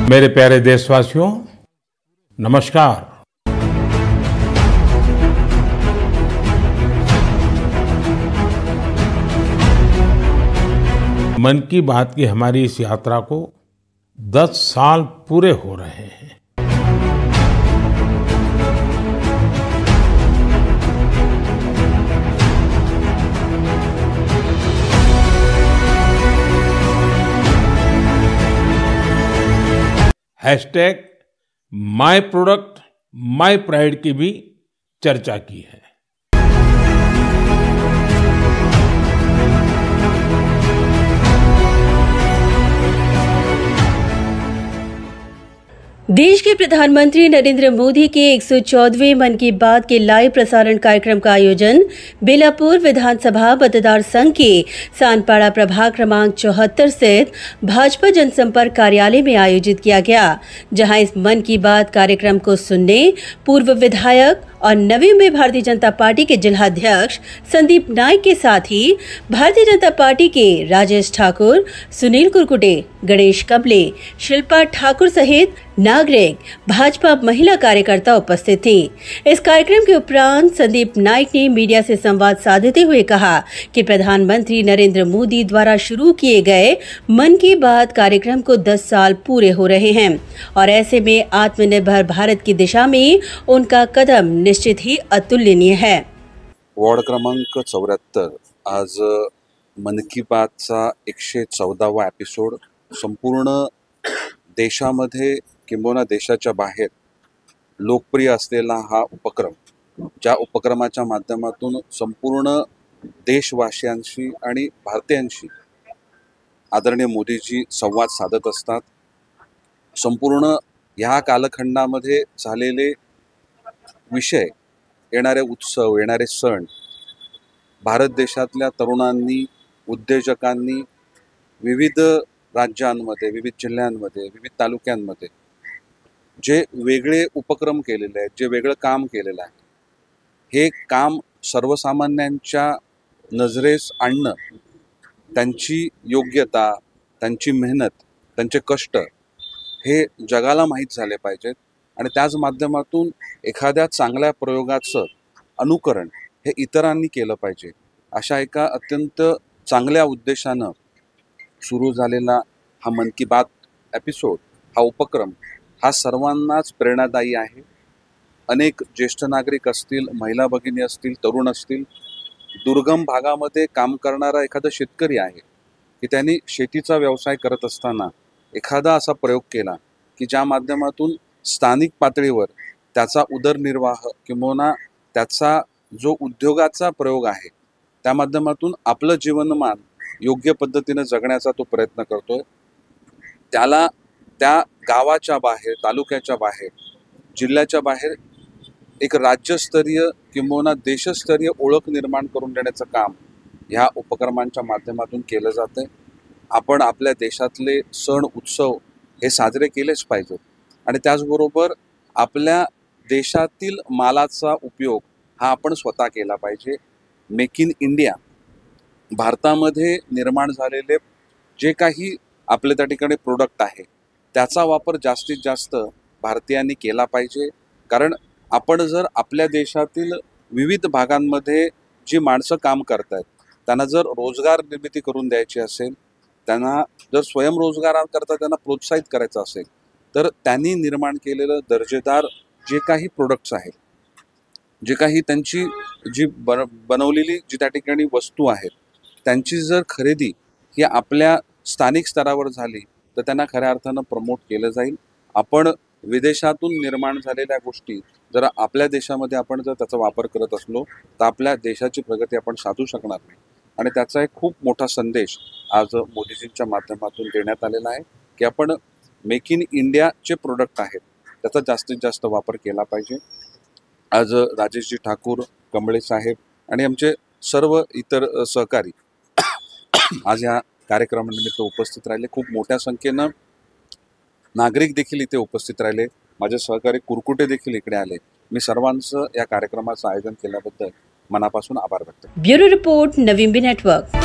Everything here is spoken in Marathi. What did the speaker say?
मेरे प्यारे देशवासियों, नमस्कार। मन की बात की हमारी इस यात्रा को 10 साल पूरे हो रहे हैं। हैशटैग माय प्रोडक्ट माय प्राइड की भी चर्चा की है। देश के प्रधानमंत्री नरेंद्र मोदी के 114वें मन की बात के लाइव प्रसारण कार्यक्रम का आयोजन बेलापुर विधानसभा मतदार संघ के सानपाड़ा प्रभाग क्रमांक 74 स्थित भाजपा जनसंपर्क कार्यालय में आयोजित किया गया, जहां इस मन की बात कार्यक्रम को सुनने पूर्व विधायक और नवी में भारतीय जनता पार्टी के जिलाध्यक्ष संदीप नाइक के साथ ही भारतीय जनता पार्टी के राजेश ठाकुर, सुनील कुरकुटे, गणेश कमले, शिल्पा ठाकुर सहित नागरिक भाजपा महिला कार्यकर्ता उपस्थित थी। इस कार्यक्रम के उपरांत संदीप नाइक ने मीडिया से संवाद साधते हुए कहा कि प्रधानमंत्री नरेंद्र मोदी द्वारा शुरू किए गए मन की बात कार्यक्रम को 10 साल पूरे हो रहे हैं और ऐसे में आत्मनिर्भर भारत की दिशा में उनका कदम निश्चित ही अतुलनीय है। वॉर्ड क्रमांक 74 आज मन की बातचा 114वा एपिसोड संपूर्ण देशामध्ये किंबहुना देशाच्या बाहेर लोकप्रिय असलेला हा उपक्रम, ज्या उपक्रमाच्या माध्यमातून संपूर्ण देशवासियांशी आणि भारतीयांशी आदरणीय मोदीजी संवाद साधत असतात। संपूर्ण ह्या कालखंडामध्ये झालेले विषय, येणारे उत्सव, येणारे सण भारत देशातल्या तरुणांनी, उद्योजकांनी विविध राज्यांमध्ये, विविध जिल्ह्यांमध्ये, विविध तालुक्यांमध्ये जे वेगळे उपक्रम केलेले आहेत, जे वेगळं काम केलेलं आहे, हे काम सर्वसामान्यांच्या नजरेस आणणं, त्यांची योग्यता, त्यांची मेहनत, त्यांचे कष्ट हे जगाला माहीत झाले पाहिजेत आणि त्याच माध्यमातून एखाद्या चांगल्या प्रयोगाचं अनुकरण हे इतरांनी केलं पाहिजे। अशा एका अत्यंत चांगल्या उद्देशानं सुरू झालेला हा मन की बात एपिसोड, हा उपक्रम हा सर्वांनाच प्रेरणादायी आहे। अनेक ज्येष्ठ नागरिक असतील, महिला भगिनी असतील, तरुण असतील, दुर्गम भागामध्ये काम करणारा एखादा शेतकरी आहे की त्यांनी शेतीचा व्यवसाय करत असताना एखादा असा प्रयोग केला की ज्या माध्यमातून स्थानिक पातळीवर त्याचा उदरनिर्वाह किंवा त्याचा जो उद्योगाचा प्रयोग आहे त्या माध्यमातून आपलं जीवनमान योग्य पद्धतीने जगण्याचा तो प्रयत्न करतोय। त्याला त्या गावाच्या बाहेर, तालुक्याच्या बाहेर, जिल्ह्याच्या बाहेर एक राज्यस्तरीय किंवा देशस्तरीय ओळख निर्माण करून देण्याचं काम ह्या उपक्रमांच्या माध्यमातून केलं जातंय। आपण आपल्या देशातले सण उत्सव हे साजरे केलेच पाहिजेत आणि त्याचबरोबर आपल्या देशातील मालाचा उपयोग हा आपण स्वतः केला पाहिजे। मेक इन इंडिया, भारतामध्ये निर्माण झालेले जे काही आपले त्या ठिकाणी प्रोडक्ट आहे त्याचा वापर जास्तीत जास्त भारतीयांनी केला पाहिजे। कारण आपण जर आपल्या देशातील विविध भागांमध्ये जी माणसं काम करतात त्यांना जर रोजगार निर्मिती करून द्यायची असेल, त्यांना जर स्वयंरोजगाराकरता त्यांना प्रोत्साहित करायचं असेल, तर त्यांनी निर्माण केलेलं दर्जेदार जे काही प्रोडक्ट्स आहेत, जे काही त्यांची जी बनवलेली जी त्या ठिकाणी वस्तू आहेत, त्यांची जर खरेदी ही आपल्या स्थानिक स्तरावर झाली तर त्यांना खऱ्या अर्थानं प्रमोट केलं जाईल। आपण विदेशातून निर्माण झालेल्या गोष्टी जर आपल्या देशामध्ये आपण जर त्याचा वापर करत असलो तर आपल्या देशाची प्रगती आपण साधू शकणार नाही आणि त्याचा एक खूप मोठा संदेश आज मोदीजींच्या माध्यमातून देण्यात आलेला आहे की आपण मेक इन इंडियाचे प्रोडक्ट आहेत त्याचा जास्तीत जास्त वापर केला पाहिजे। आज राजेशजी ठाकूर, कमळे साहेब आणि आमचे सर्व इतर सहकारी आज या कार्यक्रमानिमित्त उपस्थित राहिले। खूप मोठ्या संख्येनं नागरिक देखील इथे उपस्थित राहिले, माझे सहकारी कुरकुटे देखील इकडे आले। मी सर्वांचं या कार्यक्रमाचं आयोजन केल्याबद्दल मनापासून आभार व्यक्त करतो। ब्युरो रिपोर्ट, नवी नेटवर्क।